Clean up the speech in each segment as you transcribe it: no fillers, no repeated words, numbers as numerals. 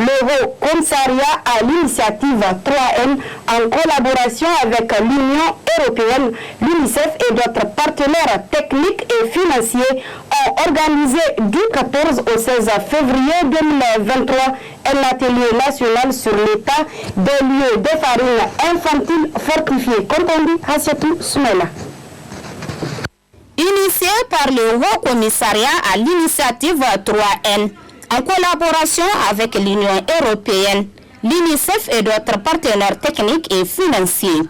Le Haut Commissariat à l'initiative 3N, en collaboration avec l'Union européenne, l'UNICEF et d'autres partenaires techniques et financiers, ont organisé du 14 au 16 février 2023 un atelier national sur l'état des lieux de farine infantile fortifiée. Comme on dit, Hassiatou Soumela. Initié par le Haut Commissariat à l'initiative 3N, en collaboration avec l'Union européenne, l'UNICEF et d'autres partenaires techniques et financiers.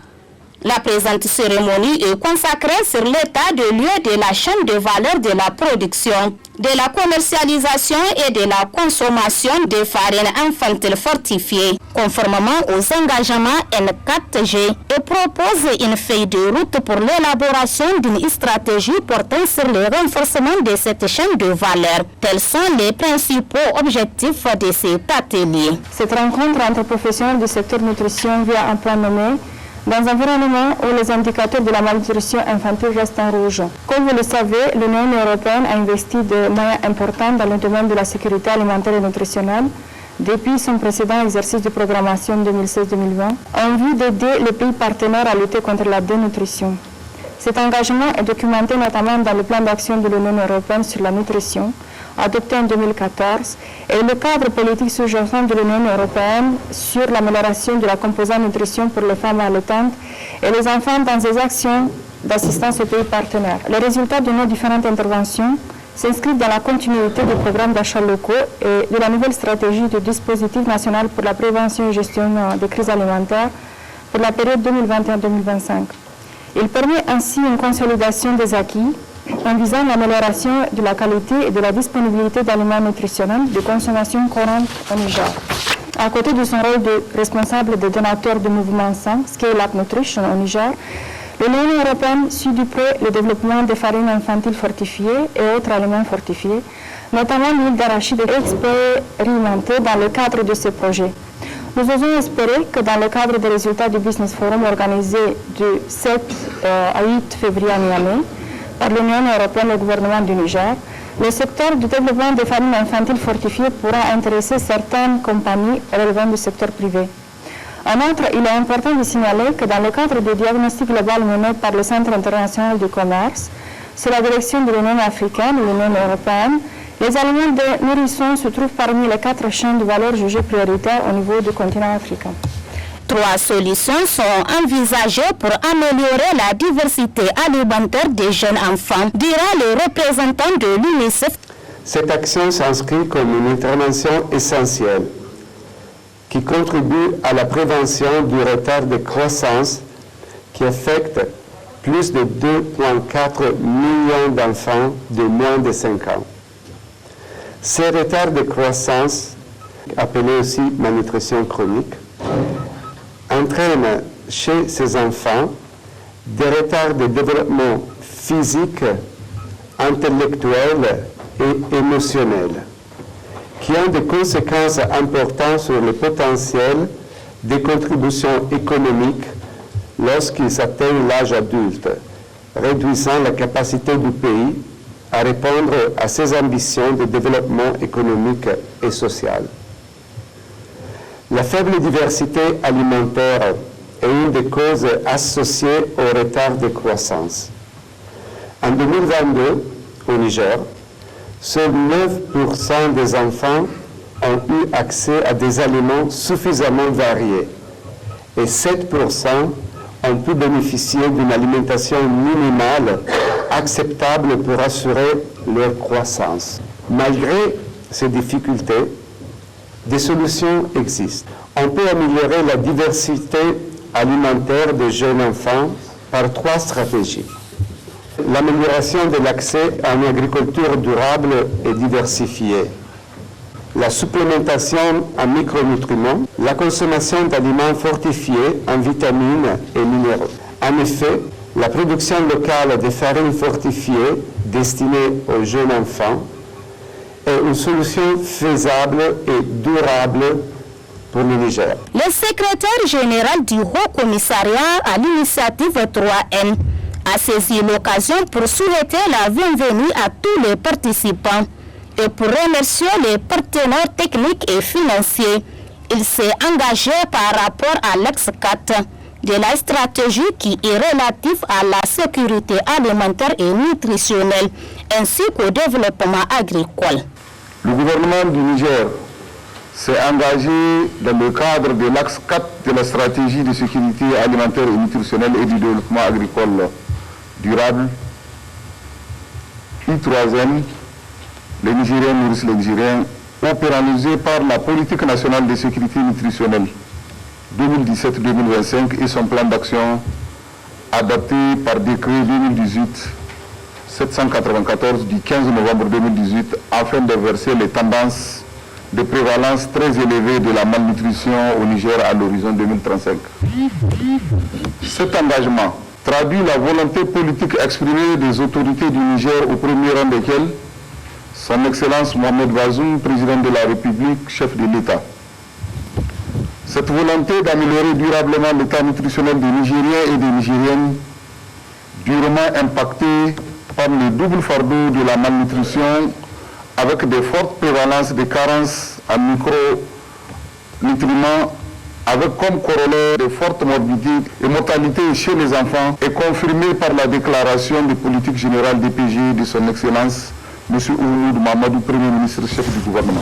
La présente cérémonie est consacrée sur l'état de lieu de la chaîne de valeur de la production, de la commercialisation et de la consommation de farines infantiles fortifiées, conformément aux engagements N4G, et propose une feuille de route pour l'élaboration d'une stratégie portant sur le renforcement de cette chaîne de valeur. Tels sont les principaux objectifs de cet atelier. Cette rencontre entre professionnels du secteur nutrition vient un point nommé dans un environnement où les indicateurs de la malnutrition infantile restent en rouge. Comme vous le savez, l'Union européenne a investi de moyens importants dans le domaine de la sécurité alimentaire et nutritionnelle depuis son précédent exercice de programmation 2016-2020 en vue d'aider les pays partenaires à lutter contre la dénutrition. Cet engagement est documenté notamment dans le plan d'action de l'Union européenne sur la nutrition, adopté en 2014, et le cadre politique sous-jacent de l'Union européenne sur l'amélioration de la composante nutrition pour les femmes allaitantes et les enfants dans des actions d'assistance aux pays partenaires. Les résultats de nos différentes interventions s'inscrivent dans la continuité du programme d'achats locaux et de la nouvelle stratégie du dispositif national pour la prévention et gestion des crises alimentaires pour la période 2021-2025. Il permet ainsi une consolidation des acquis en visant l'amélioration de la qualité et de la disponibilité d'aliments nutritionnels de consommation courante au Niger. À côté de son rôle de responsable des donateurs du mouvement sain, Scale Up Nutrition au Niger, l'Union européenne suit du près le développement des farines infantiles fortifiées et autres aliments fortifiés, notamment l'huile d'arachide expérimentée dans le cadre de ce projet. Nous osons espérer que dans le cadre des résultats du Business Forum organisé du 7 à 8 février à Niamey, par l'Union européenne et le gouvernement du Niger, le secteur du développement des farines infantiles fortifiées pourra intéresser certaines compagnies relevant du secteur privé. En outre, il est important de signaler que dans le cadre du diagnostic global mené par le Centre international du commerce, sous la direction de l'Union africaine et de l'Union européenne, les aliments de nourrissons se trouvent parmi les 4 chaînes de valeur jugées prioritaires au niveau du continent africain. 3 solutions sont envisagées pour améliorer la diversité alimentaire des jeunes enfants, dira le représentant de l'UNICEF. Cette action s'inscrit comme une intervention essentielle qui contribue à la prévention du retard de croissance qui affecte plus de 2,4 millions d'enfants de moins de 5 ans. Ces retards de croissance, appelés aussi malnutrition chronique, entraînent chez ces enfants des retards de développement physique, intellectuel et émotionnel, qui ont des conséquences importantes sur le potentiel des contributions économiques lorsqu'ils atteignent l'âge adulte, réduisant la capacité du pays à répondre à ses ambitions de développement économique et social. La faible diversité alimentaire est une des causes associées au retard de croissance. En 2022, au Niger, seuls 9% des enfants ont eu accès à des aliments suffisamment variés et 7% ont pu bénéficier d'une alimentation minimale acceptable pour assurer leur croissance. Malgré ces difficultés, des solutions existent. On peut améliorer la diversité alimentaire des jeunes enfants par 3 stratégies. L'amélioration de l'accès à une agriculture durable et diversifiée, la supplémentation en micronutriments, la consommation d'aliments fortifiés en vitamines et minéraux. En effet, la production locale de farines fortifiées destinées aux jeunes enfants est une solution faisable et durable pour le Niger. Le secrétaire général du Haut Commissariat à l'initiative 3N a saisi l'occasion pour souhaiter la bienvenue à tous les participants Et pour remercier les partenaires techniques et financiers, il s'est engagé par rapport à l'ex-4 de la stratégie qui est relative à la sécurité alimentaire et nutritionnelle, ainsi qu'au développement agricole. Le gouvernement du Niger s'est engagé dans le cadre de l'axe 4 de la stratégie de sécurité alimentaire et nutritionnelle et du développement agricole durable, I3N, les Nigériens nourrissent les Nigériens, opéralisé par la politique nationale de sécurité nutritionnelle 2017-2025 et son plan d'action adapté par décret 2018-794 du 15 novembre 2018 afin d'inverser les tendances de prévalence très élevée de la malnutrition au Niger à l'horizon 2035. Cet engagement traduit la volonté politique exprimée des autorités du Niger, au premier rang desquelles Son Excellence Mohamed Bazoum, président de la République, chef de l'État. Cette volonté d'améliorer durablement l'état nutritionnel des Nigériens et des Nigériennes, durement impactés par le double fardeau de la malnutrition, avec de fortes prévalences de carences en micronutriments, avec comme corollaire de fortes morbidités et mortalités chez les enfants, est confirmée par la déclaration de politique générale DPG de son Excellence M. Oumoud Mamadou, Premier ministre chef du gouvernement.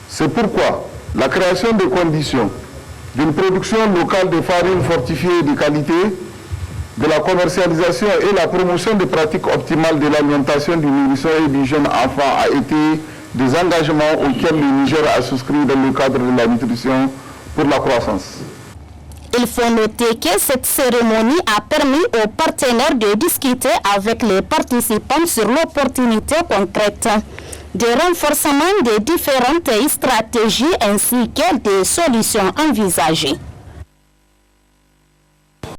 C'est pourquoi la création des conditions d'une production locale de farines fortifiées de qualité, de la commercialisation et la promotion des pratiques optimales de l'alimentation du nourrisson et du jeune enfant a été des engagements auxquels le Niger a souscrit dans le cadre de la nutrition pour la croissance. Il faut noter que cette cérémonie a permis aux partenaires de discuter avec les participants sur l'opportunité concrète de renforcement des différentes stratégies ainsi que des solutions envisagées.